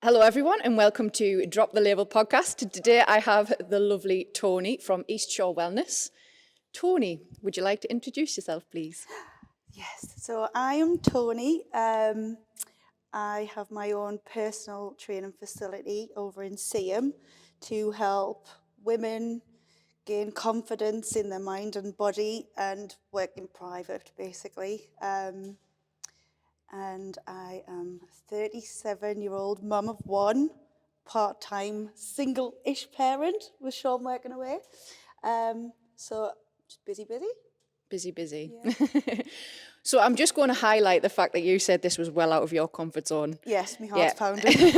Hello everyone and welcome to Drop the Label podcast. Today I have the lovely Toni from East Shore Wellness. Toni, would you like to introduce yourself please? Yes, so I am Toni. I have my own personal training facility over in Seaham to help women gain confidence in their mind and body and work in private basically. And I am a 37-year-old mum of one, part-time single-ish parent with Sean working away. So just busy. Busy. Yeah. So I'm just going to highlight the fact that you said this was well out of your comfort zone. Yes, my heart's pounding.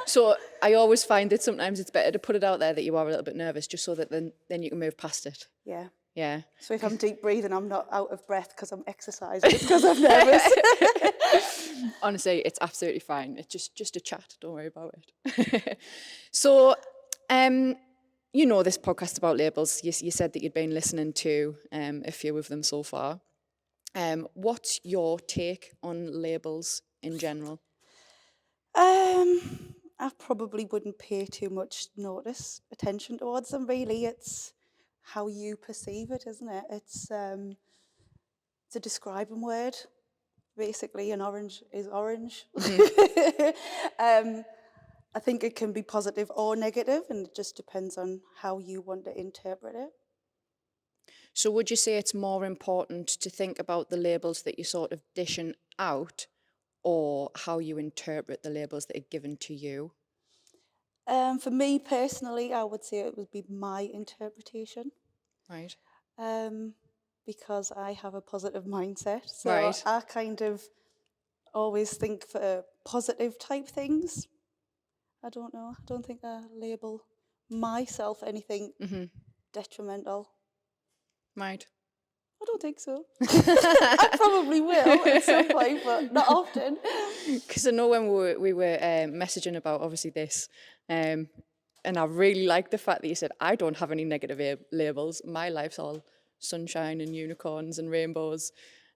So I always find that sometimes it's better to put it out there that you are a little bit nervous just so that then you can move past it. Yeah. Yeah. So if I'm deep breathing, I'm not out of breath because I'm exercising. It's because I'm nervous. Honestly, it's absolutely fine. It's just a chat. Don't worry about it. So, you know this podcast about labels. You said that you'd been listening to a few of them so far. What's your take on labels in general? I probably wouldn't pay too much attention towards them. Really, it's how you perceive it, isn't it? It's a describing word. Basically, an orange is orange. Mm-hmm. I think it can be positive or negative, and it just depends on how you want to interpret it. So would you say it's more important to think about the labels that you're sort of dishing out or how you interpret the labels that are given to you? For me personally, I would say it would be my interpretation. Right. Because I have a positive mindset. So Right. I kind of always think for positive type things. I don't know. I don't think I label myself anything detrimental. Right. I don't think so. I probably will at some point, but not often. Because I know when we were messaging about obviously this, and I really like the fact that you said, I don't have any negative labels. My life's all sunshine and unicorns and rainbows.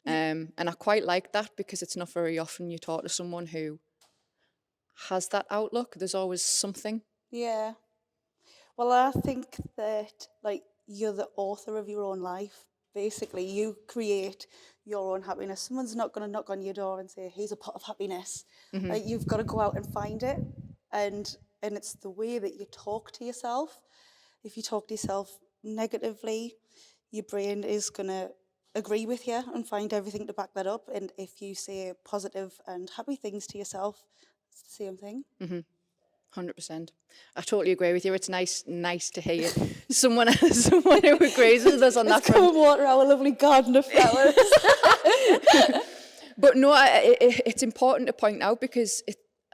And I quite like that because it's not very often you talk to someone who has that outlook. There's always something. Yeah. Well, I think that you're the author of your own life. Basically, you create your own happiness. Someone's not going to knock on your door and say, "Here's a pot of happiness." You've got to go out and find it, and it's the way that you talk to yourself. If you talk to yourself negatively, your brain is going to agree with you and find everything to back that up. And if you say positive and happy things to yourself, it's the same thing. 100%. I totally agree with you. It's nice to hear someone who agrees with us on that front. Come and water our lovely garden of flowers. But no, it's important to point out because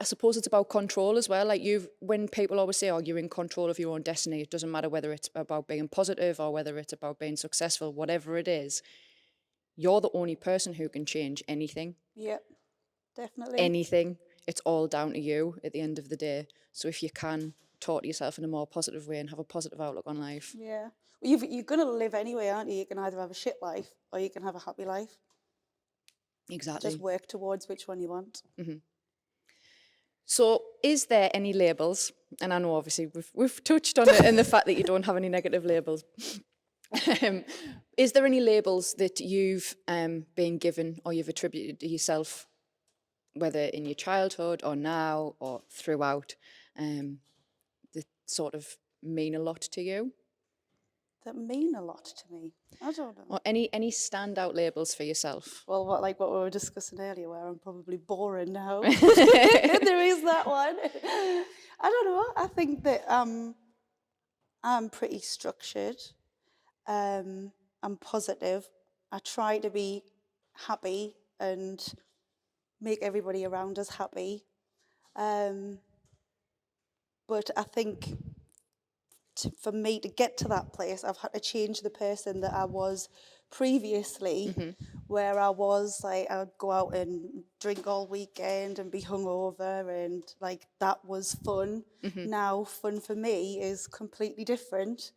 I suppose it's about control as well. When people always say, "Oh, you're in control of your own destiny," it doesn't matter whether it's about being positive or whether it's about being successful. Whatever it is, you're the only person who can change anything. Yep, definitely. Anything. It's all down to you at the end of the day. So if you can talk to yourself in a more positive way and have a positive outlook on life. Yeah. Well, you're going to live anyway, aren't you? You can either have a shit life or you can have a happy life. Exactly. Just work towards which one you want. Mm-hmm. So is there any labels, and I know obviously we've touched on it in the fact that you don't have any negative labels, is there any labels that you've been given or you've attributed to yourself, whether in your childhood or now or throughout, that sort of mean a lot to you? That mean a lot to me. I don't know. Or any standout labels for yourself? Well, what we were discussing earlier, where I'm probably boring now. There is that one. I don't know. I think that I'm pretty structured. I'm positive. I try to be happy and make everybody around us happy. But I think for me to get to that place, I've had to change the person that I was previously, where I was like, I'd go out and drink all weekend and be hungover, and that was fun. Now, fun for me is completely different,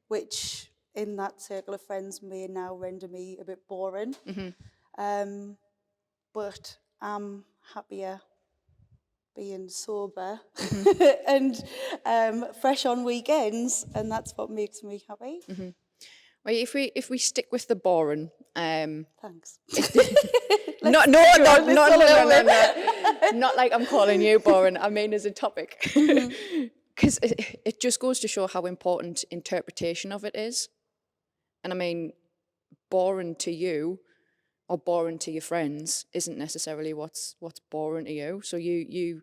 which in that circle of friends may now render me a bit boring. But I'm happier being sober and fresh on weekends, and that's what makes me happy. Well, if we stick with the boring, Thanks. not no no no no no no no, not like I'm calling you boring. I mean as a topic, because it just goes to show how important interpretation of it is. And I mean, boring to you or boring to your friends isn't necessarily what's boring to you. So you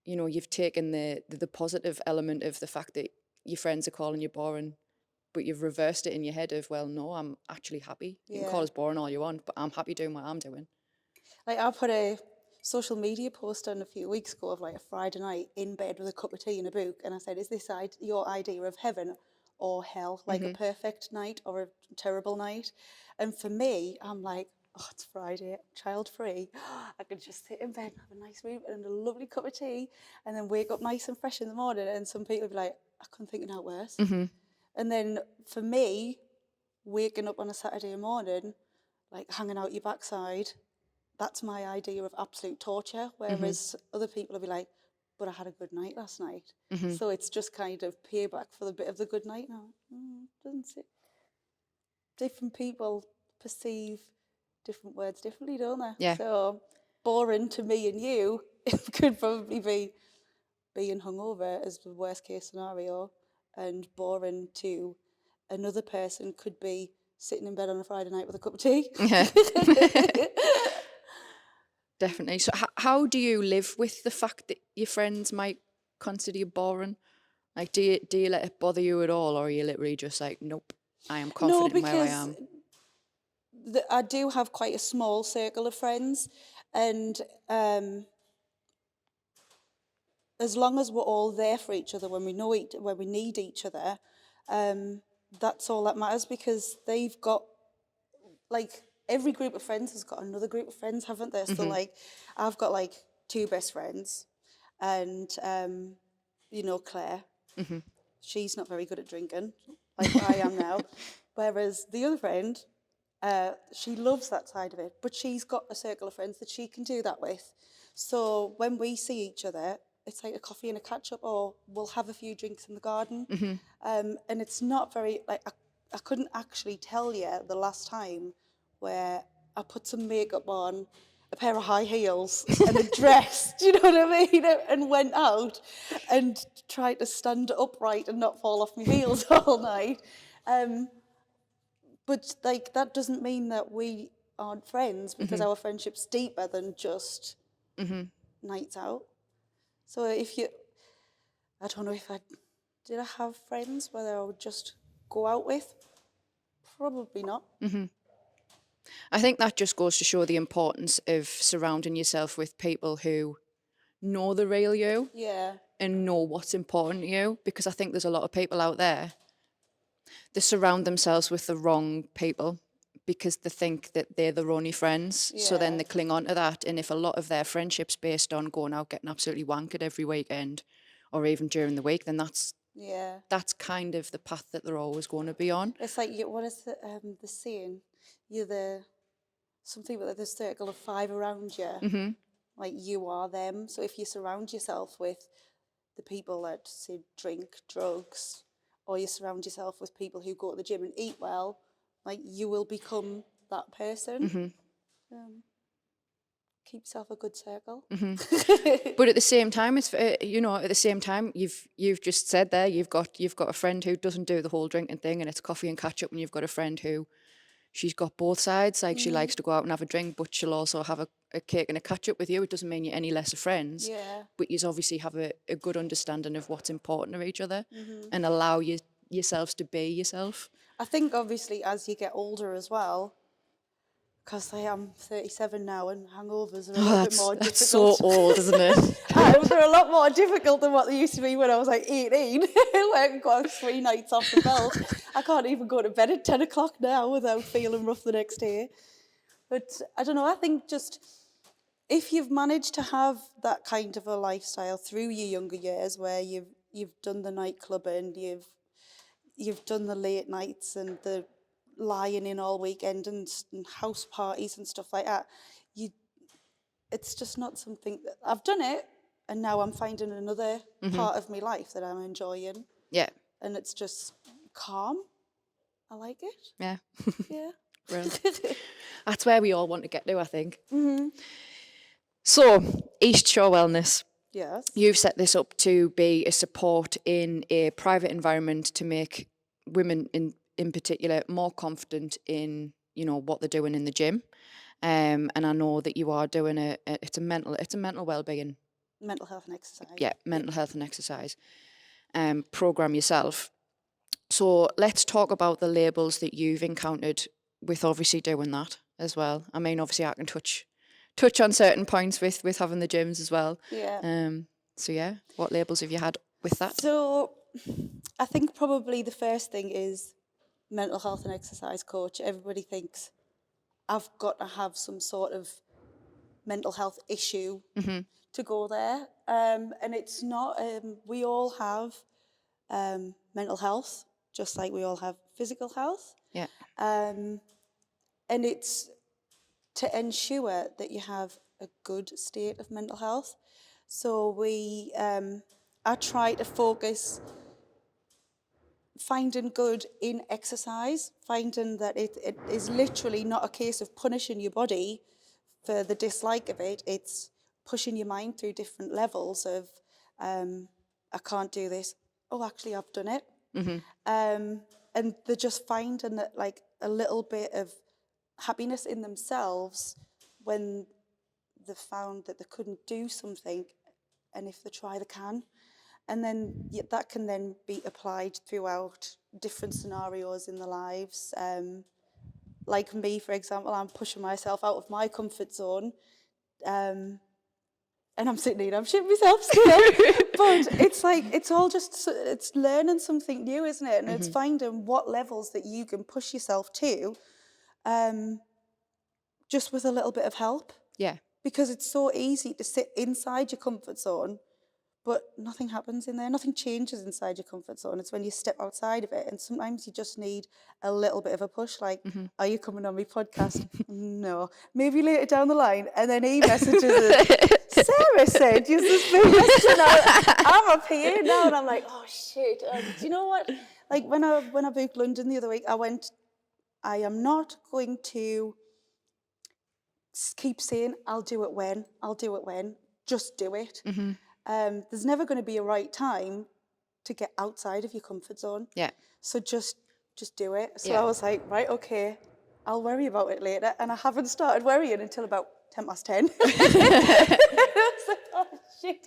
know, you've taken the positive element of the fact that your friends are calling you boring, but you've reversed it in your head of, well, no, I'm actually happy. You can call us boring all you want, but I'm happy doing what I'm doing. Like I put a social media post on a few weeks ago of like a Friday night in bed with a cup of tea and a book, and I said, "Is this your idea of heaven or hell? Like a perfect night or a terrible night?" And for me, I'm like, "Oh, it's Friday, child free. I can just sit in bed and have a nice room and a lovely cup of tea, and then wake up nice and fresh in the morning." And some people be like, "I couldn't think of no worse." And then for me, waking up on a Saturday morning, like hanging out your backside, that's my idea of absolute torture. Whereas other people will be like, but I had a good night last night. So it's just kind of payback for the bit of the good night. Now, doesn't it? Different people perceive different words differently, don't they? Yeah. So boring to me and you could probably be being hungover as the worst case scenario, and boring to another person could be sitting in bed on a Friday night with a cup of tea. Yeah. Definitely. So how do you live with the fact that your friends might consider you boring? Like, do you let it bother you at all, or are you literally just like, nope, I am No, confident in where I because am? I do have quite a small circle of friends, and as long as we're all there for each other when we when we need each other, that's all that matters, because they've got, like, every group of friends has got another group of friends, haven't they? So like I've got like two best friends, and you know, Claire, she's not very good at drinking like I am now, whereas the other friend, she loves that side of it, but she's got a circle of friends that she can do that with. So when we see each other, it's like a coffee and a catch up, or we'll have a few drinks in the garden. And it's not very, like, I couldn't actually tell you the last time where I put some makeup on, a pair of high heels and a dress, do you know what I mean? And went out and tried to stand upright and not fall off my heels all night. But like that doesn't mean that we aren't friends, because our friendship's deeper than just nights out. So if you, I don't know if did I have friends where I would just go out with? Probably not. I think that just goes to show the importance of surrounding yourself with people who know the real you Yeah. and know what's important to you, because I think there's a lot of people out there that surround themselves with the wrong people because they think that they're their only friends. So then Yeah. they cling on to that. And if a lot of their friendship's based on going out getting absolutely wankered every weekend or even during the week, then that's Yeah. kind of the path that they're always going to be on. It's like, what is the saying? You're something with the circle of five around you. Like you are them. So if you surround yourself with the people that say drink, drugs, or you surround yourself with people who go to the gym and eat well, like you will become that person. Keep yourself a good circle. But at the same time, it's you know, at the same time, you've just said there, you've got a friend who doesn't do the whole drinking thing, and it's coffee and catch up, and you've got a friend who she's got both sides. Like she likes to go out and have a drink, but she'll also have a cake and a catch up with you. It doesn't mean you're any less of friends. Yeah. But you obviously have a good understanding of what's important to each other, and allow yourselves to be yourself. I think obviously as you get older as well, because I am 37 now and hangovers are a little bit more That's difficult. so old, isn't it? They're a lot more difficult than what they used to be when I was like 18, where I could go out 3 nights off the belt. I can't even go to bed at 10 o'clock now without feeling rough the next day. But I don't know, I think just if you've managed to have that kind of a lifestyle through your younger years, where you've done the nightclubbing, you've done the late nights and the lying in all weekend and house parties and stuff like that, it's just not something that I've done it. and now I'm finding another part of my life that I'm enjoying, Yeah. and it's just calm. I like it. Yeah. Yeah. Brilliant. That's where we all want to get to, I think. So, East Shore Wellness. Yes. You've set this up to be a support in a private environment to make women in particular more confident in, you know, what they're doing in the gym. And I know that you are doing it's a mental well-being, Mental health and exercise. mental health and exercise program yourself. So let's talk about the labels that you've encountered with obviously doing that as well. I mean, obviously I can touch on certain points with having the gyms as well. Yeah. So yeah, what labels have you had with that? So I think probably the first thing is mental health and exercise coach. Everybody thinks I've got to have some sort of mental health issue to go there. And it's not, we all have mental health, just like we all have physical health. Yeah. And it's to ensure that you have a good state of mental health. So I try to focus finding good in exercise, finding that it is literally not a case of punishing your body for the dislike of it. It's pushing your mind through different levels of, I can't do this. Oh, actually, I've done it. And they're just finding that, like, a little bit of happiness in themselves when they found that they couldn't do something, and if they try, they can. And then that can then be applied throughout different scenarios in their lives. Like me, for example, I'm pushing myself out of my comfort zone, and I'm sitting here, I'm shitting myself still. But it's like, it's all just, it's learning something new, isn't it? And it's finding what levels that you can push yourself to, just with a little bit of help. Yeah. Because it's so easy to sit inside your comfort zone, but nothing happens in there. Nothing changes inside your comfort zone. It's when you step outside of it. And sometimes you just need a little bit of a push. Like, are you coming on my podcast? No. Maybe later down the line. And then he messages us. Sarah said, you're this big message. I'm up here now. And I'm like, oh, shit. Do you know what? Like, when I booked London the other week, I am not going to keep saying, I'll do it when. Just do it. There's never going to be a right time to get outside of your comfort zone. Yeah. So just do it. So Yeah. I was like, right, okay, I'll worry about it later. And I haven't started worrying until about 10:10. I was like, oh, shit.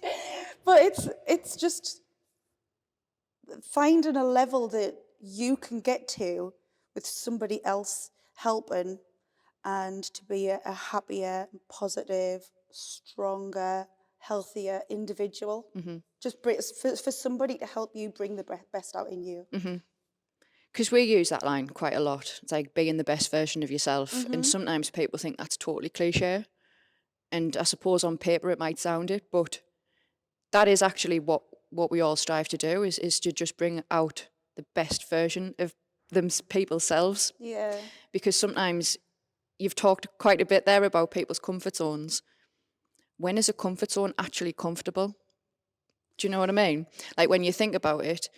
But it's just finding a level that you can get to with somebody else helping, and to be a happier, positive, stronger, healthier individual. Just for somebody to help you bring the best out in you. Because we use that line quite a lot. It's like being the best version of yourself. And sometimes people think that's totally cliche. And I suppose on paper it might sound it, but that is actually what we all strive to do, is to just bring out the best version of people's selves. Yeah. Because sometimes you've talked quite a bit there about people's comfort zones. When is a comfort zone actually comfortable? Do you know what I mean? Like, when you think about it,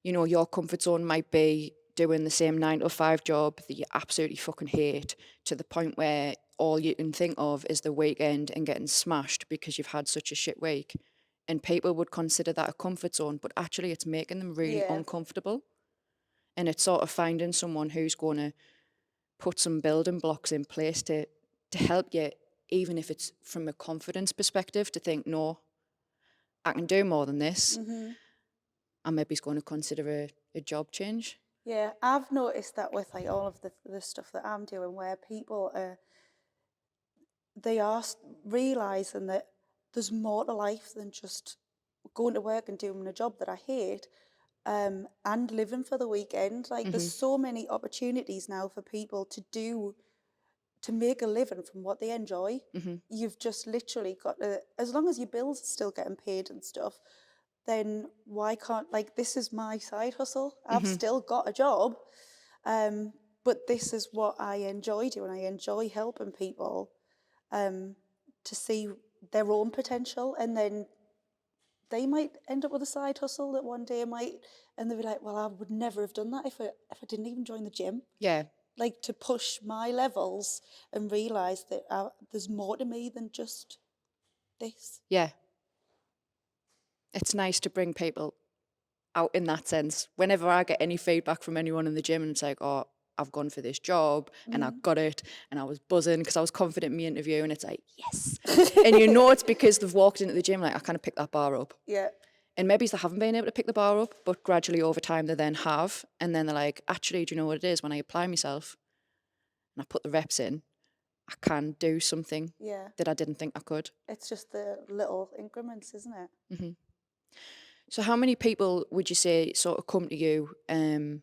you know, your comfort zone might be doing the same 9 to 5 job that you absolutely fucking hate, to the point where all you can think of is the weekend and getting smashed because you've had such a shit week. And people would consider that a comfort zone, but actually it's making them really uncomfortable. And it's sort of finding someone who's going to put some building blocks in place to help you, even if it's from a confidence perspective, to think, no, I can do more than this. And maybe he's going to consider a job change. Yeah, I've noticed that with, like, all of the stuff that I'm doing, where people they are realising that there's more to life than just going to work and doing a job that I hate, and living for the weekend. Like, there's so many opportunities now for people to make a living from what they enjoy. You've just literally got to, as long as your bills are still getting paid and stuff, then why can't, like, this is my side hustle. I've still got a job, but this is what I enjoy doing. I enjoy helping people to see their own potential, and then they might end up with a side hustle that one day might, and they'll be like, well, I would never have done that if I didn't even join the gym. Yeah. Like, to push my levels and realise that there's more to me than just this. Yeah. It's nice to bring people out in that sense. Whenever I get any feedback from anyone in the gym and it's like, oh, I've gone for this job and I got it and I was buzzing because I was confident in my interview, and it's like, yes. And you know it's because they've walked into the gym like, I kind of picked that bar up. Yeah. And maybe they haven't been able to pick the bar up, but gradually over time they then have. And then they're like, actually, do you know what it is? When I apply myself and I put the reps in, I can do something Yeah. that I didn't think I could. It's just the little increments, isn't it? So how many people would you say sort of come to you and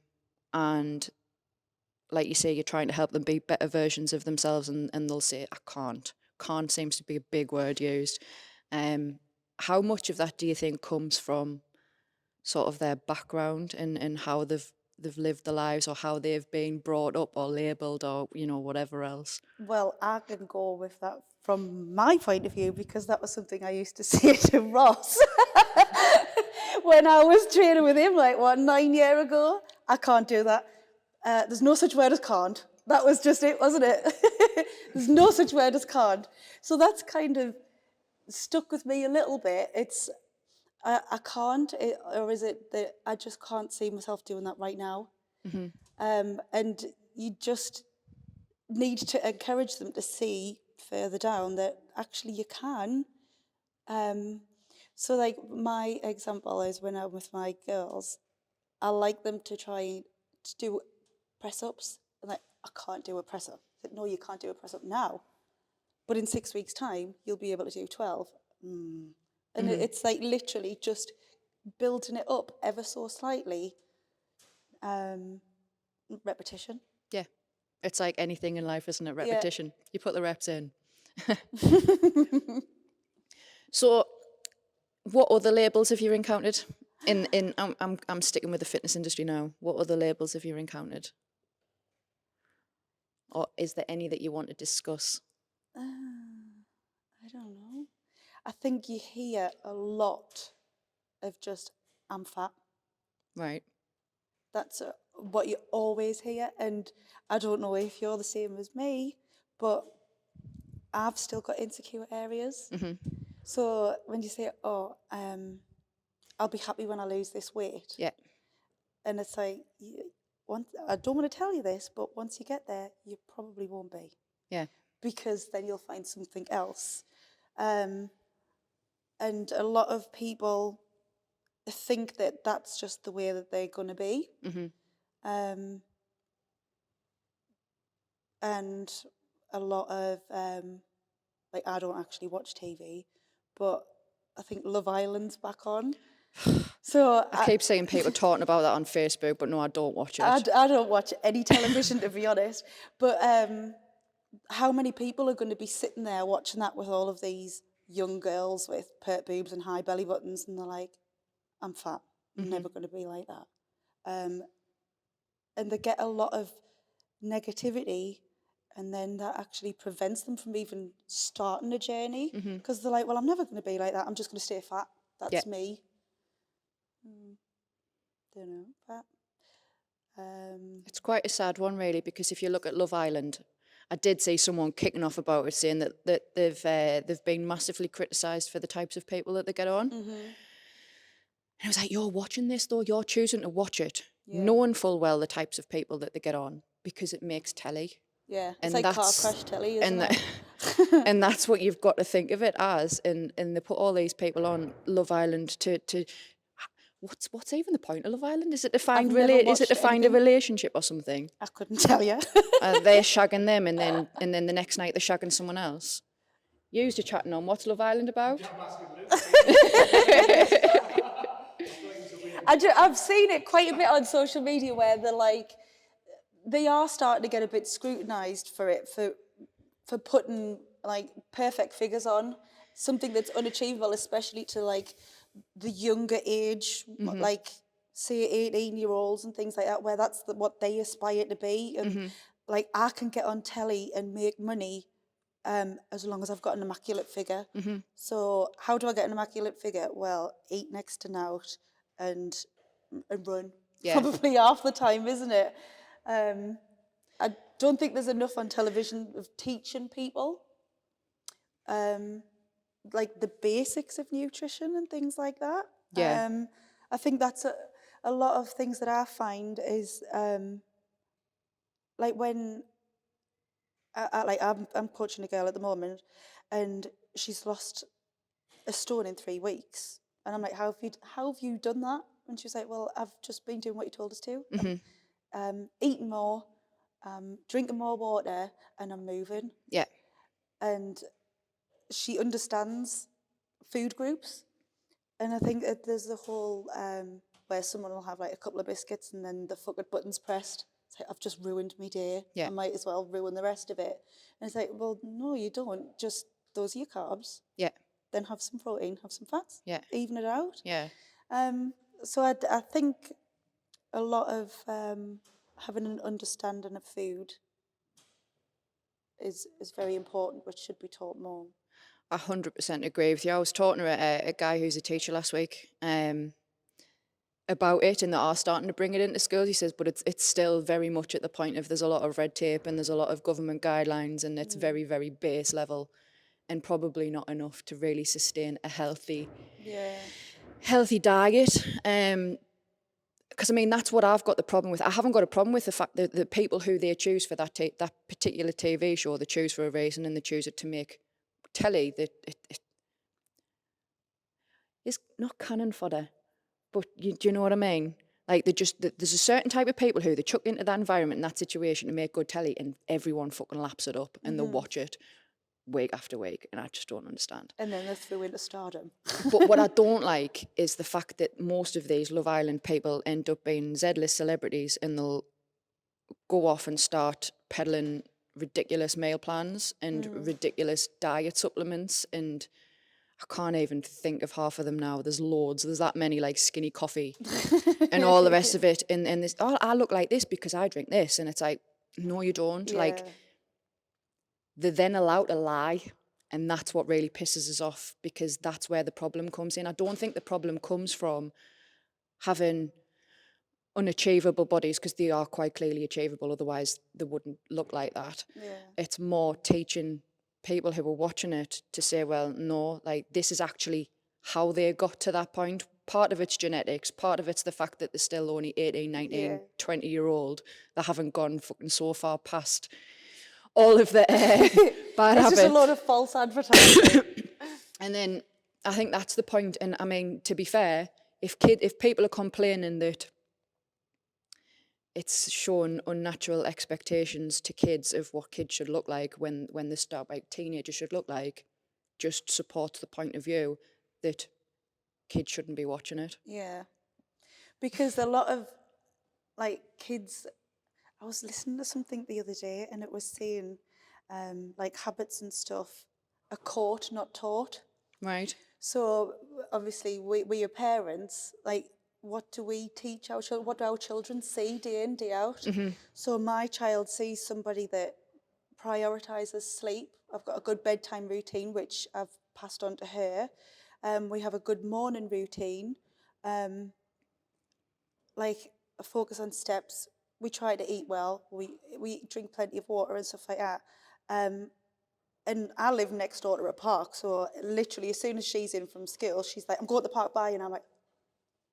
like you say, you're trying to help them be better versions of themselves, and they'll say, I can't. Can't seems to be a big word used. How much of that do you think comes from sort of their background and how they've lived their lives, or how they've been brought up or labelled, or, you know, whatever else? Well, I can go with that from my point of view, because that was something I used to say to Ross when I was training with him, like, 9 years ago. I can't do that. There's no such word as can't. That was just it, wasn't it? There's no such word as can't. So that's kind of stuck with me a little bit. It's, I can't, or is it that I just can't see myself doing that right now? And you just need to encourage them to see further down that actually you can. So like, my example is when I'm with my girls, I like them to try to do press-ups. And like, I can't do a press-up. I said, no, you can't do a press-up now. But in 6 weeks' time, you'll be able to do 12. And it's like literally just building it up ever so slightly. Repetition. Yeah. It's like anything in life, isn't it? Repetition. You put the reps in. So what other labels have you encountered? I'm sticking with the fitness industry now. What other labels have you encountered? Or is there any that you want to discuss? I don't know. I think you hear a lot of just, I'm fat. Right. That's what you always hear. And I don't know if you're the same as me, but I've still got insecure areas. So when you say, oh, I'll be happy when I lose this weight. Yeah. And it's like, I don't want to tell you this, but once you get there, you probably won't be. Yeah. Because then you'll find something else. And a lot of people think that that's just the way that they're going to be. And a lot of, like, I don't actually watch TV, but I think Love Island's back on. So I keep seeing people talking about that on Facebook, but no, I don't watch it. I don't watch any television, to be honest. But how many people are going to be sitting there watching that with all of these young girls with pert boobs and high belly buttons, and they're like, I'm fat. I'm never going to be like that. And they get a lot of negativity, and then that actually prevents them from even starting a journey, because they're like, well, I'm never going to be like that. I'm just going to stay fat. That's me. Don't know, but It's quite a sad one, really, because if you look at Love Island, I did see someone kicking off about it, saying that they've been massively criticised for the types of people that they get on. And I was like, you're watching this though, you're choosing to watch it, knowing full well the types of people that they get on, because it makes telly. Yeah, it's and like car crash telly, isn't it? And that's what you've got to think of it as. And they put all these people on Love Island to what's even the point of Love Island? Is it to find a relationship or something? I couldn't tell you. They're shagging them, and then the next night they're shagging someone else. You're chatting on, what's Love Island about? I've seen it quite a bit on social media where they're like, they are starting to get a bit scrutinised for it, for putting like perfect figures on, something that's unachievable, especially to like the younger age, like say 18-year-olds and things like that, where that's what they aspire to be. And like, I can get on telly and make money as long as I've got an immaculate figure. So how do I get an immaculate figure? Well, eat next to out and run. Yeah. Probably half the time, isn't it? I don't think there's enough on television of teaching people like the basics of nutrition and things like that. Yeah. I think that's a lot of things that I find is like when I'm coaching a girl at the moment, and she's lost a stone in 3 weeks, and I'm like, how have you done that? And she's like, well, I've just been doing what you told us to. Eating more, drinking more water, and I'm moving. Yeah. And she understands food groups. And I think that there's the whole where someone will have like a couple of biscuits and then the fucking button's pressed. It's like, I've just ruined my day. Yeah. I might as well ruin the rest of it. And it's like, well, no, you don't. Just those are your carbs. Yeah. Then have some protein, have some fats. Yeah. Even it out. Yeah. So I think a lot of having an understanding of food is very important, which should be taught more. 100% agree with you. I was talking to a guy who's a teacher last week about it, and they are starting to bring it into schools. He says, but it's still very much at the point of there's a lot of red tape and there's a lot of government guidelines, and it's very, very base level, and probably not enough to really sustain a healthy diet. Because I mean, that's what I've got the problem with. I haven't got a problem with the fact that the people who they choose for that particular TV show, they choose for a reason, and they choose it to make telly. That it is not cannon fodder, but do you know what I mean? Like there's a certain type of people who they chuck into that environment, in that situation, to make good telly, and everyone fucking laps it up and they watch it week after week, and I just don't understand. And then they're through into stardom. But what I don't like is the fact that most of these Love Island people end up being Z-list celebrities, and they'll go off and start peddling ridiculous meal plans and ridiculous diet supplements, and I can't even think of half of them now. There's loads. There's that many, like Skinny Coffee and all the rest of it. And this, oh, I look like this because I drink this. And it's like, no, you don't. Yeah. Like, they're then allowed to lie. And that's what really pisses us off, because that's where the problem comes in. I don't think the problem comes from having unachievable bodies, because they are quite clearly achievable. Otherwise, they wouldn't look like that. Yeah. It's more teaching people who are watching it to say, well, no, like, this is actually how they got to that point. Part of it's genetics, part of it's the fact that they're still only 18, 19, 20-year-old. They haven't gone fucking so far past all of the bad habits. It's just a lot of false advertising. And then I think that's the point. And I mean, to be fair, if people are complaining that it's showing unnatural expectations to kids of what kids should look like when they start, like teenagers should look like, just supports the point of view that kids shouldn't be watching it. Yeah. Because a lot of, like, kids, I was listening to something the other day, and it was saying, like, habits and stuff are caught, not taught. Right. So, obviously, we are parents, like, what do we teach our children? What do our children see day in, day out? So my child sees somebody that prioritises sleep. I've got a good bedtime routine, which I've passed on to her. We have a good morning routine. Like, a focus on steps. We try to eat well. We drink plenty of water and stuff like that. And I live next door to a park, so literally as soon as she's in from school, she's like, I'm going to the park, bye, and I'm like,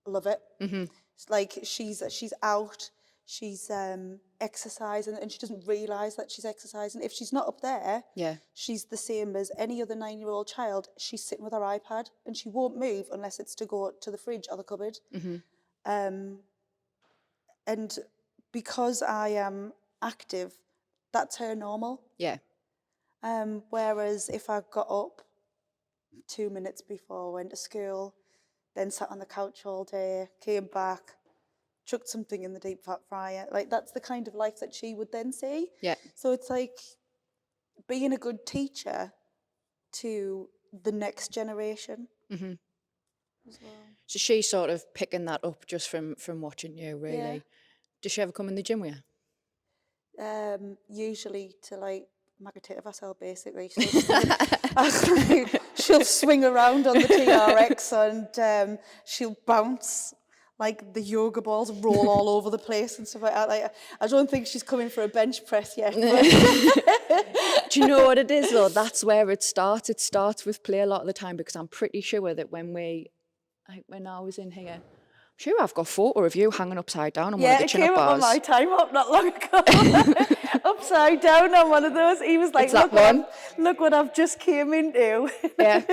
love it. It's like she's out, she's exercising, and she doesn't realise that she's exercising. If she's not up there, she's the same as any other 9-year-old child. She's sitting with her iPad, and she won't move unless it's to go to the fridge or the cupboard. And because I am active, that's her normal. Yeah. Whereas if I got up 2 minutes before I went to school, then sat on the couch all day, came back, chucked something in the deep fat fryer. Like, that's the kind of life that she would then see. Yeah. So it's like being a good teacher to the next generation. As well. So she's sort of picking that up just from watching you, really. Yeah. Does she ever come in the gym with you? Usually to, like, Magotita herself, basically. She'll swing around on the TRX and she'll bounce like the yoga balls, roll all over the place and stuff like that. Like, I don't think she's coming for a bench press yet. Do you know what it is though? That's where it starts. It starts with play a lot of the time, because I'm pretty sure that when I was in here, I'm sure I've got a photo of you hanging upside down on one of the It chin-up came up on bars. my time up not long ago. Upside down on one of those. He was like, It's that one. Look what I've just came into. Yeah.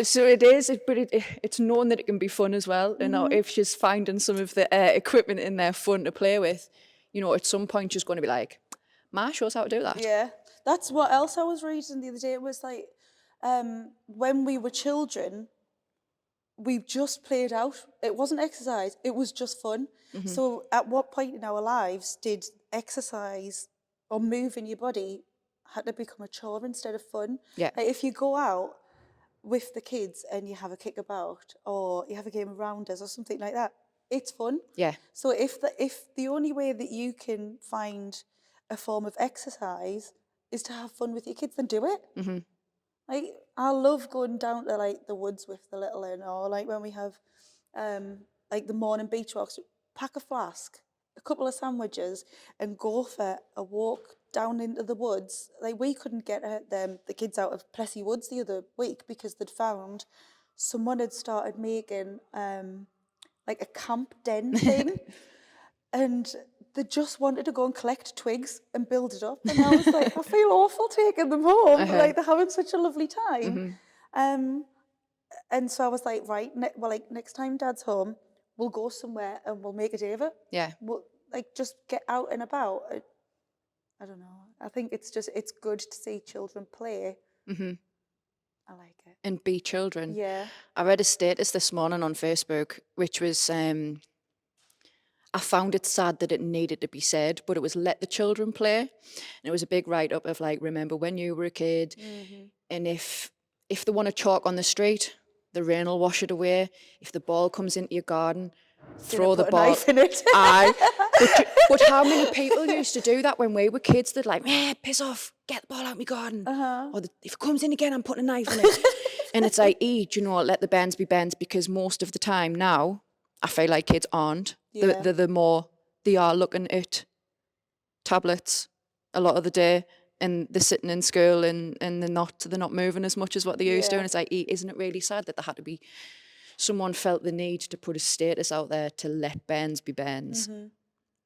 So it is, but it's known that it can be fun as well. You know, if she's finding some of the equipment in there fun to play with, you know, at some point she's going to be like, Ma, show us how to do that. Yeah. That's what else I was reading the other day. It was like, when we were children, we just played out. It wasn't exercise. It was just fun. So at what point in our lives did exercise or moving your body had to become a chore instead of fun? Yeah. Like if you go out with the kids and you have a kick about or you have a game of rounders or something like that, it's fun. Yeah. So if the only way that you can find a form of exercise is to have fun with your kids, then do it. Like I love going down to like the woods with the little one, or like when we have like the morning beach walks, pack a flask, a couple of sandwiches, and go for a walk down into the woods. Like we couldn't get the kids out of Plessy Woods the other week because they'd found someone had started making like a camp den thing, and they just wanted to go and collect twigs and build it up. And I was like, I feel awful taking them home, but like they're having such a lovely time. And so I was like, right, next time Dad's home, we'll go somewhere and we'll make a day of it. Yeah. We'll like just get out and about. I don't know. I think it's good to see children play. I like it. And be children. Yeah. I read a status this morning on Facebook, which was, I found it sad that it needed to be said, but it was let the children play. And it was a big write-up of like, remember when you were a kid, and if they want to chalk on the street, the rain will wash it away. If the ball comes into your garden, throw the ball. Put a knife in it. Aye. But how many people used to do that when we were kids? They'd like, piss off, get the ball out of my garden. Or if it comes in again, I'm putting a knife in it. And it's like, let the bends be bends, because most of the time now, I feel like kids aren't. Yeah. They are looking at tablets a lot of the day, and they're sitting in school and they're not moving as much as what they used to. And it's like, isn't it really sad that there had to be someone felt the need to put a status out there to let bends be bends?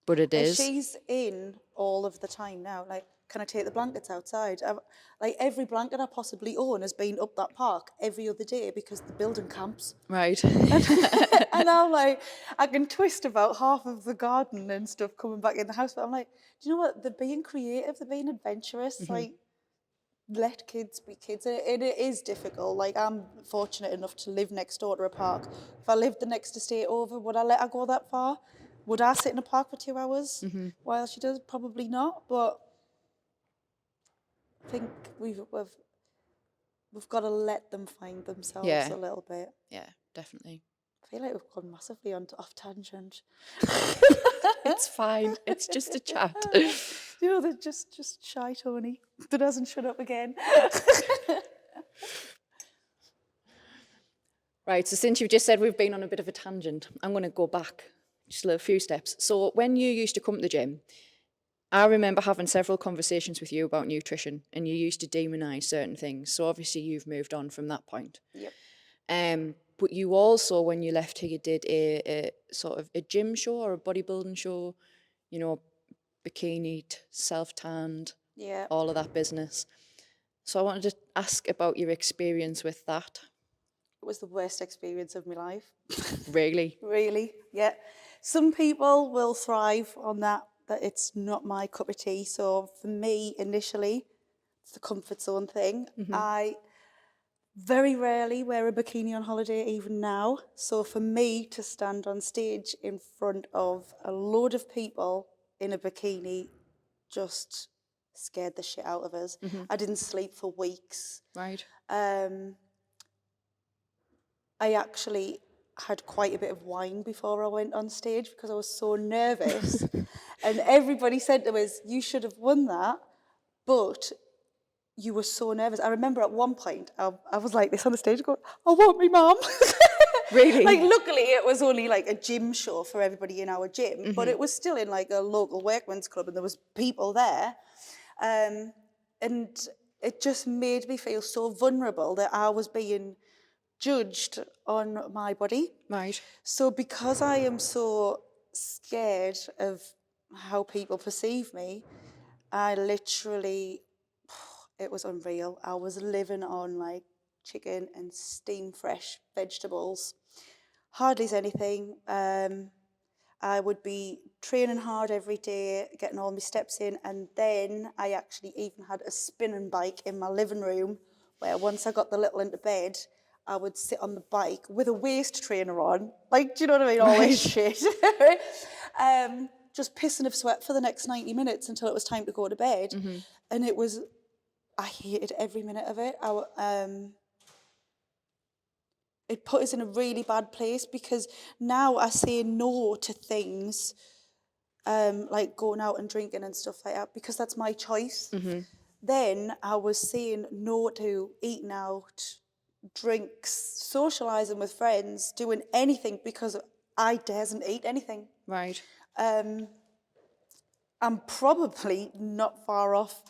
But it is. She's in all of the time now. Like, can I take the blankets outside? Like every blanket I possibly own has been up that park every other day because the building camps. Right. And I'm like, I can twist about half of the garden and stuff coming back in the house. But I'm like, do you know what? They're being creative. They're being adventurous. Like, let kids be kids. And it is difficult. Like, I'm fortunate enough to live next door to a park. If I lived the next estate over, would I let her go that far? Would I sit in a park for 2 hours while she does? Probably not. But I think we've got to let them find themselves a little bit. Yeah, definitely. I feel like we've gone massively off tangent. It's fine. It's just a chat. You know, they're just shy Toni that hasn't shut up again. Right, so since you've just said we've been on a bit of a tangent, I'm going to go back just a few steps. So when you used to come to the gym, I remember having several conversations with you about nutrition, and you used to demonise certain things. So obviously you've moved on from that point. Yep. But you also, when you left here, you did a sort of a gym show or a bodybuilding show, you know, bikini, self-tanned, all of that business. So I wanted to ask about your experience with that. It was the worst experience of my life. Really? Really, yeah. Some people will thrive on that it's not my cup of tea. So for me, initially, it's the comfort zone thing. I very rarely wear a bikini on holiday, even now. So for me to stand on stage in front of a load of people in a bikini just scared the shit out of us. I didn't sleep for weeks. Right. I actually had quite a bit of wine before I went on stage because I was so nervous. And everybody said to us, you should have won that, but you were so nervous. I remember at one point, I was like this on the stage going, I want me mum. Really? Like, luckily it was only like a gym show for everybody in our gym, but it was still in like a local workman's club and there was people there. And it just made me feel so vulnerable that I was being judged on my body. Right. So because I am so scared of how people perceive me, I literally, it was unreal. I was living on like chicken and steam fresh vegetables. Hardly anything. I would be training hard every day, getting all my steps in, and then I actually even had a spinning bike in my living room where once I got the little into bed, I would sit on the bike with a waist trainer on, like, do you know what I mean? All this shit. Just pissing of sweat for the next 90 minutes until it was time to go to bed. And it was, I hated every minute of it. It put us in a really bad place because now I say no to things like going out and drinking and stuff like that because that's my choice. Then I was saying no to eating out, drinks, socialising with friends, doing anything because I daresn't eat anything. Right. I'm probably not far off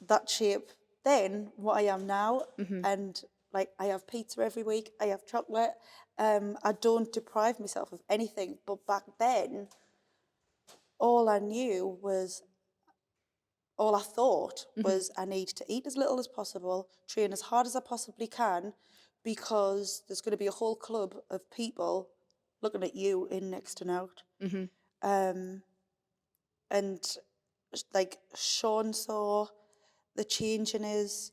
that shape then what I am now. And like I have pizza every week, I have chocolate. I don't deprive myself of anything. But back then, all I thought was I need to eat as little as possible, train as hard as I possibly can, because there's going to be a whole club of people looking at you in next and out. And like Sean saw the change in us,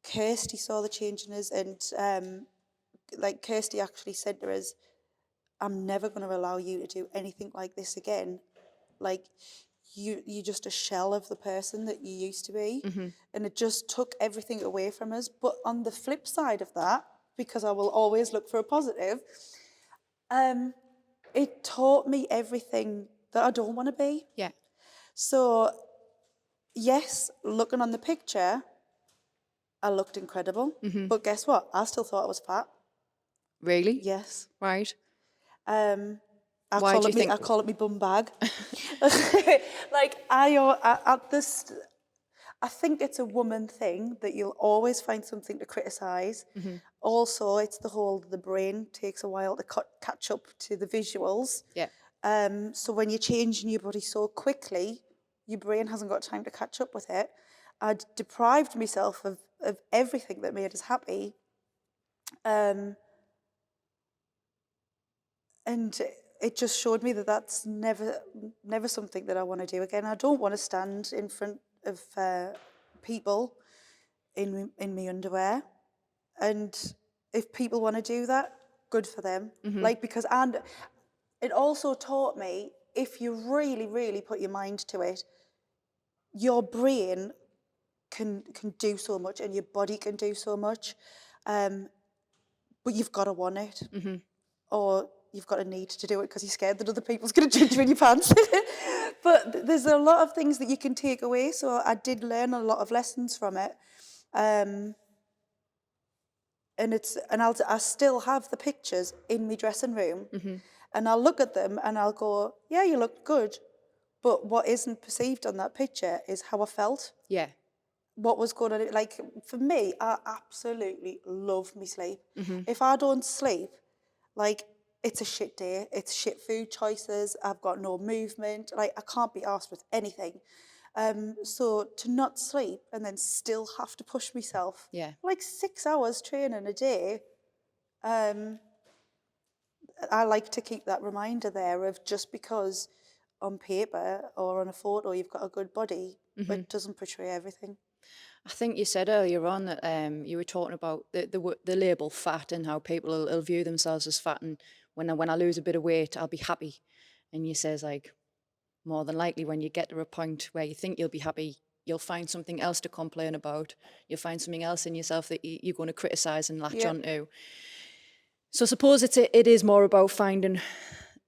Kirsty saw the change in us, and like Kirsty actually said to us, I'm never going to allow you to do anything like this again. Like, you're just a shell of the person that you used to be. And it just took everything away from us. But on the flip side of that, because I will always look for a positive, it taught me everything that I don't want to be. Yeah. So, yes, looking on the picture, I looked incredible. But guess what? I still thought I was fat. Really? Yes. Right. I Why call do it you me. think- I call it me bum bag. Like I think it's a woman thing that you'll always find something to criticise. Also, it's the brain takes a while to catch up to the visuals. Yeah. So when you're changing your body so quickly, your brain hasn't got time to catch up with it. I'd deprived myself of everything that made us happy. And it just showed me that that's never something that I want to do again. I don't want to stand in front of people in my underwear. And if people want to do that, good for them. Like, and it also taught me, if you really, really put your mind to it, your brain can do so much and your body can do so much. But you've got to want it. Or you've got a need to do it because you're scared that other people's going to judge you in your pants. But there's a lot of things that you can take away. So I did learn a lot of lessons from it. And I still have the pictures in my dressing room. And I'll look at them and I'll go, yeah, you look good. But what isn't perceived on that picture is how I felt. Yeah. What was going on. Like, for me, I absolutely love me sleep. If I don't sleep, like, it's a shit day. It's shit food choices. I've got no movement. Like, I can't be arsed with anything. So to not sleep and then still have to push myself, Yeah. like 6 hours training a day, I like to keep that reminder there of just because on paper or on a photo you've got a good body, it doesn't portray everything. I think you said earlier on that you were talking about the label fat and how people will view themselves as fat, and when I lose a bit of weight, I'll be happy. And you says, like, more than likely when you get to a point where you think you'll be happy, you'll find something else to complain about. You'll find something else in yourself that you're going to criticise and latch onto. So I suppose it is more about finding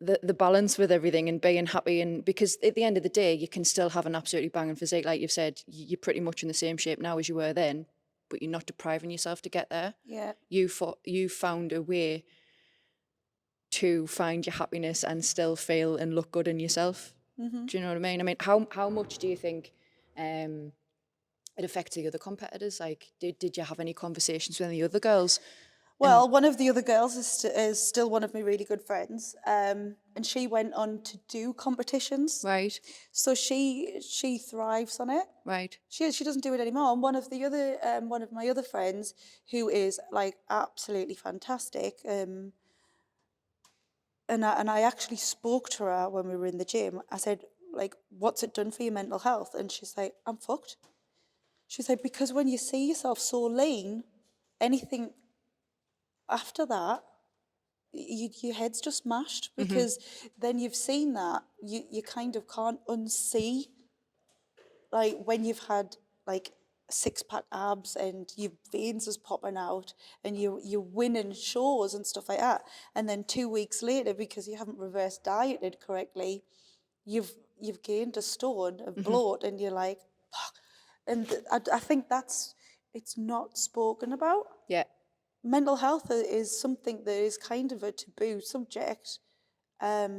the balance with everything and being happy, and because at the end of the day you can still have an absolutely banging physique, like you've said. You're pretty much in the same shape now as you were then, but you're not depriving yourself to get there. Yeah. You found a way to find your happiness and still feel and look good in yourself. Do you know what I mean? I mean, how much do you think it affects the other competitors? Like, did you have any conversations with any other girls? Well, one of the other girls is still one of my really good friends, and she went on to do competitions. Right, So she thrives on it. right. She doesn't do it anymore. And one of my other friends, who is like absolutely fantastic, and I actually spoke to her when we were in the gym. I said, like, what's it done for your mental health? And she's like, I'm fucked. She's like, because when you see yourself so lean, anything after that, your head's just mashed, because then you've seen that, you kind of can't unsee, like when you've had like six-pack abs and your veins is popping out and you're winning shows and stuff like that, and then 2 weeks later, because you haven't reverse dieted correctly, you've gained a stone of bloat, and you're like, fuck. And I think it's not spoken about. Yeah. Mental health is something that is kind of a taboo subject, but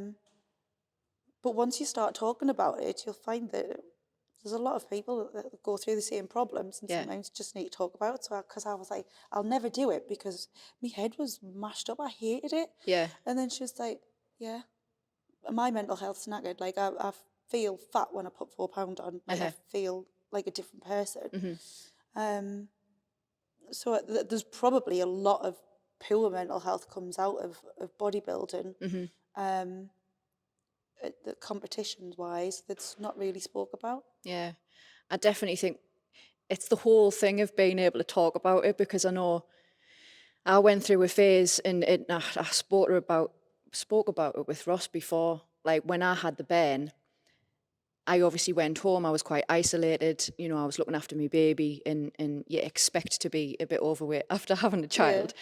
once you start talking about it, you'll find that there's a lot of people that go through the same problems, and sometimes you just need to talk about it. So, because I was like, I'll never do it because my head was mashed up. I hated it. Yeah. And then she was like, yeah, my mental health's knackered. Like, I feel fat when I put 4 pounds on. Like, I feel like a different person. So there's probably a lot of poor mental health comes out of bodybuilding, the competitions wise, that's not really spoke about. Yeah, I definitely think it's the whole thing of being able to talk about it, because I know I went through a phase, and I spoke about it with Ross before. Like, when I had the burn, I obviously went home. I was quite isolated. You know, I was looking after my baby, and you expect to be a bit overweight after having a child.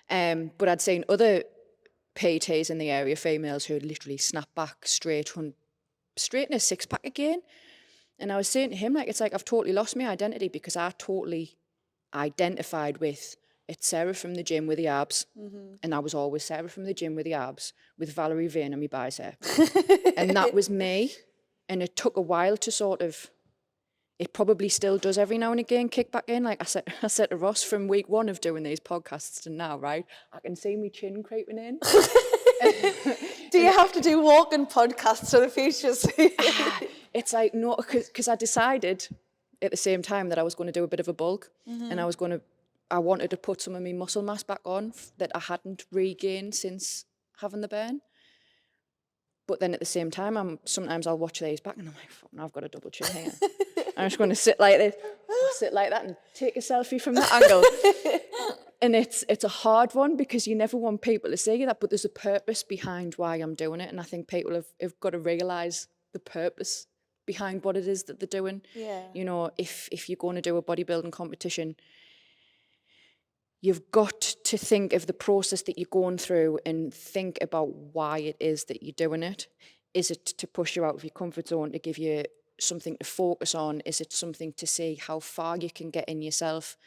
But I'd seen other PTs in the area, females, who had literally snapped back straight in a six-pack again. And I was saying to him, like, it's like I've totally lost my identity, because I totally identified with, it's Sarah from the gym with the abs. And I was always Sarah from the gym with the abs, with Valerie vein on my bicep. And that was me. And it took a while to sort of, it probably still does every now and again kick back in. Like I said to Ross, from week 1 of doing these podcasts to now, right, I can see my chin creeping in. Do you have to do walking podcasts for the future? It's like, no, because I decided at the same time that I was going to do a bit of a bulk, and I wanted to put some of my muscle mass back on that I hadn't regained since having the burn. But then at the same time, sometimes I'll watch these back and I'm like, fuck, I've got a double chin here. I'm just going to sit like this, sit like that, and take a selfie from that angle. And it's a hard one, because you never want people to see that, but there's a purpose behind why I'm doing it. And I think people have got to realise the purpose behind what it is that they're doing. Yeah. You know, if you're going to do a bodybuilding competition, you've got to think of the process that you're going through and think about why it is that you're doing it. Is it to push you out of your comfort zone, to give you something to focus on? Is it something to see how far you can get in yourself,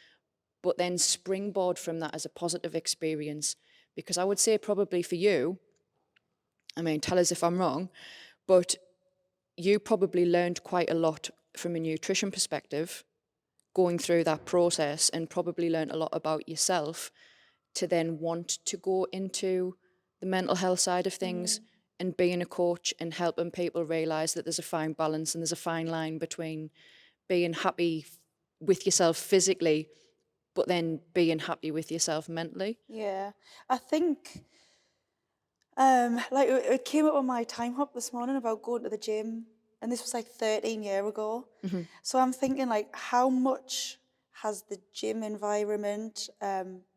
but then springboard from that as a positive experience? Because I would say probably for you, I mean, tell us if I'm wrong, but you probably learned quite a lot from a nutrition perspective going through that process, and probably learned a lot about yourself to then want to go into the mental health side of things and being a coach and helping people realise that there's a fine balance and there's a fine line between being happy with yourself physically, but then being happy with yourself mentally. Yeah, I think, like, it came up on my time hop this morning about going to the gym, and this was like 13 years ago. So I'm thinking, like, how much has the gym environment,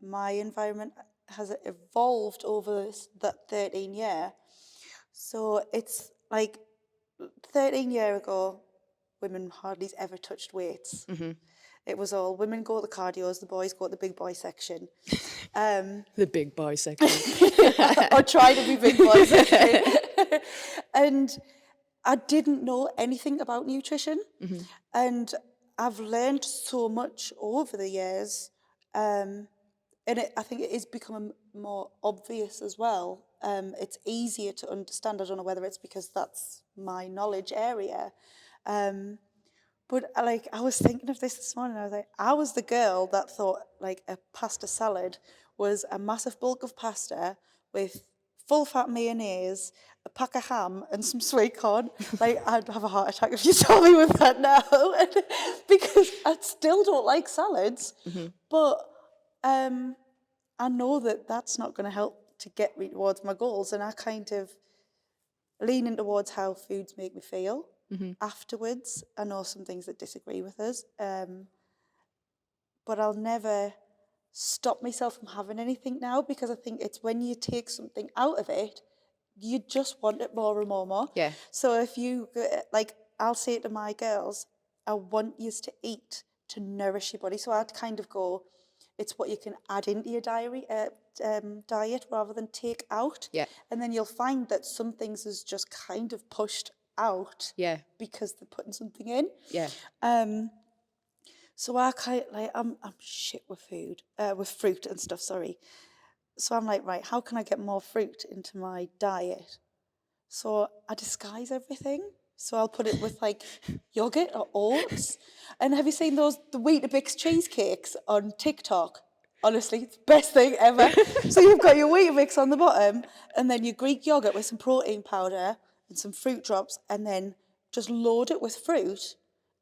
my environment, has it evolved over that 13 year? So it's like 13 years ago, women hardly ever touched weights. It was all women go to the cardios, the boys go to the big boy section. The big boy section. Or try to be big boy section. And I didn't know anything about nutrition. And I've learned so much over the years. And I think it is becoming more obvious as well. It's easier to understand. I don't know whether it's because that's my knowledge area. But I was thinking of this morning. I was like, I was the girl that thought like a pasta salad was a massive bulk of pasta with full fat mayonnaise, a pack of ham, and some sweet corn. Like, I'd have a heart attack if you saw me with that now, because I still don't like salads. But I know that that's not going to help to get me towards my goals, and I kind of leaning towards how foods make me feel afterwards. I know some things that disagree with us, but I'll never stop myself from having anything now, because I think it's when you take something out of it, you just want it more and more and more. Yeah. So if you, like, I'll say to my girls, I want you to eat to nourish your body. So I'd kind of go, it's what you can add into your diet rather than take out. Yeah. And then you'll find that some things is just kind of pushed out. Yeah. Because they're putting something in. Yeah. So I kind of, like, I'm shit with food, with fruit and stuff. Sorry. So I'm like, right, how can I get more fruit into my diet? So I disguise everything. So I'll put it with like yogurt or oats. And have you seen the Weetabix cheesecakes on TikTok? Honestly, it's the best thing ever. So you've got your Weetabix on the bottom, and then your Greek yogurt with some protein powder and some fruit drops, and then just load it with fruit,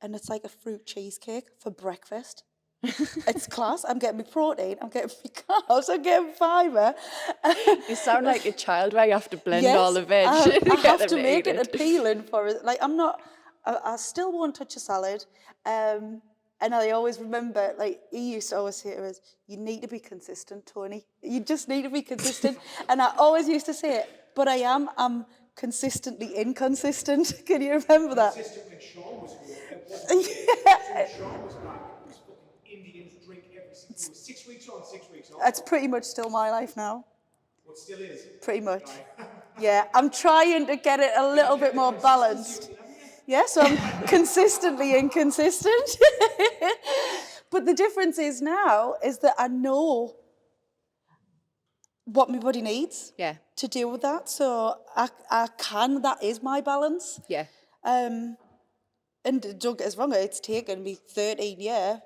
and it's like a fruit cheesecake for breakfast. It's class. I'm getting my protein, I'm getting my carbs, I'm getting fibre. You sound like a child where you have to blend Yes, all the veg. I have to make it appealing for it. Like, I still won't touch a salad. And I always remember, like, he used to always say to us, you need to be consistent, Toni. You just need to be consistent. And I always used to say it, but I'm consistently inconsistent. Can you remember that? Consistent when Sean was here. It wasn't. So when Sean was back, it was fucking Indians drink every single. It was 6 weeks on, 6 weeks off. That's pretty much still my life now. What still is? Pretty much. Yeah, I'm trying to get it a little bit more balanced. Yeah, so I'm consistently inconsistent. But the difference is now is that I know what my body needs to deal with that. So that is my balance. Yeah. And don't get us wrong, it's taken me 13 years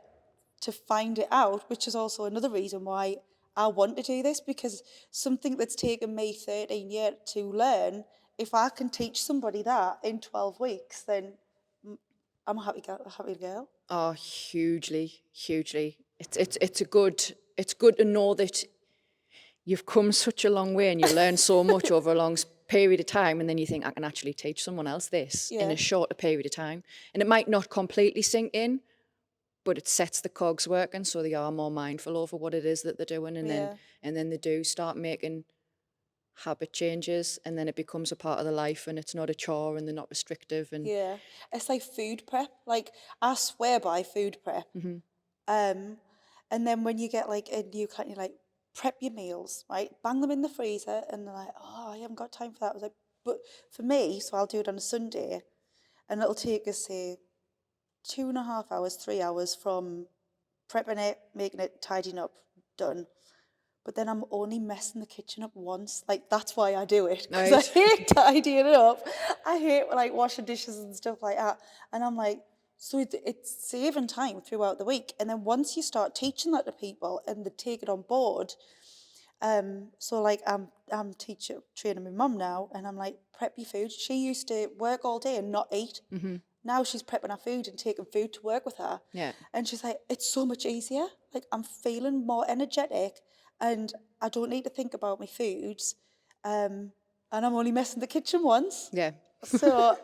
to find it out, which is also another reason why I want to do this, because something that's taken me 13 years to learn, if I can teach somebody that in 12 weeks, then I'm a happy girl. Oh, hugely, hugely. It's good to know that you've come such a long way and you learn so much over a long period of time, and then you think, I can actually teach someone else this in a shorter period of time. And it might not completely sink in, but it sets the cogs working so they are more mindful over what it is that they're doing, and then they do start making habit changes, and then it becomes a part of their life, and it's not a chore, and they're not restrictive. And it's like food prep. Like, I swear by food prep. And then when you get like a new kind, you like prep your meals, right? Bang them in the freezer, and they're like, oh, I haven't got time for that. I was like, but for me, so I'll do it on a Sunday, and it'll take us, say, 2.5 hours, 3 hours from prepping it, making it, tidying up, done. But then I'm only messing the kitchen up once. Like, that's why I do it. Because I hate tidying it up. I hate, like, washing dishes and stuff like that. And I'm like, so it's saving time throughout the week. And then once you start teaching that to people and they take it on board, so like I'm training my mum now, and I'm like, prep your food. She used to work all day and not eat. Now she's prepping her food and taking food to work with her. Yeah. And she's like, it's so much easier. Like, I'm feeling more energetic, and I don't need to think about my foods. And I'm only messing the kitchen once. Yeah. So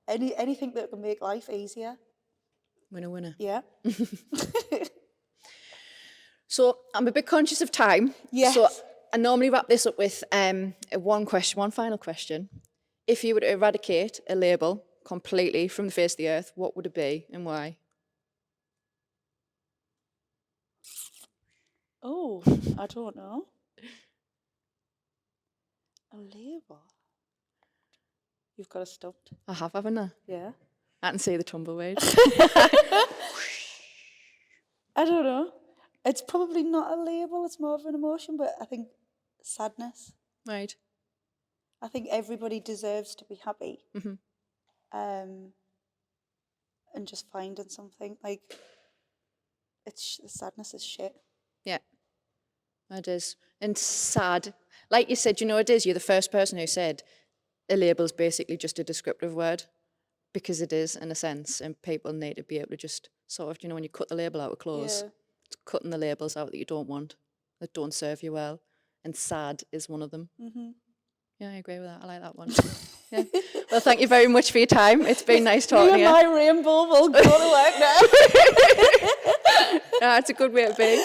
anything that can make life easier. Winner, winner. Yeah. So I'm a bit conscious of time. Yes. So I normally wrap this up with one final question. If you were to eradicate a label completely from the face of the earth, what would it be and why? Oh, I don't know. A label. you've got us stumped. I have, haven't I? Yeah. I can see the tumbleweed. I don't know. It's probably not a label, it's more of an emotion, but I think sadness. Right. I think everybody deserves to be happy. Mhm. And just finding something, like, sadness is shit. Yeah. It is. And sad. Like you said, you know it is. You're the first person who said a label's basically just a descriptive word. Because it is, in a sense, and people need to be able to just sort of, you know, when you cut the label out of clothes, Yeah. it's cutting the labels out that you don't want, that don't serve you well. And sad is one of them. Mm-hmm. Yeah, I agree with that. I like that one. Yeah. Well, thank you very much for your time. It's been nice talking to Me you. and my rainbow will go to work now. That's a good way to be.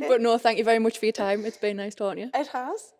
But no, thank you very much for your time. It's been nice talking to you. It has.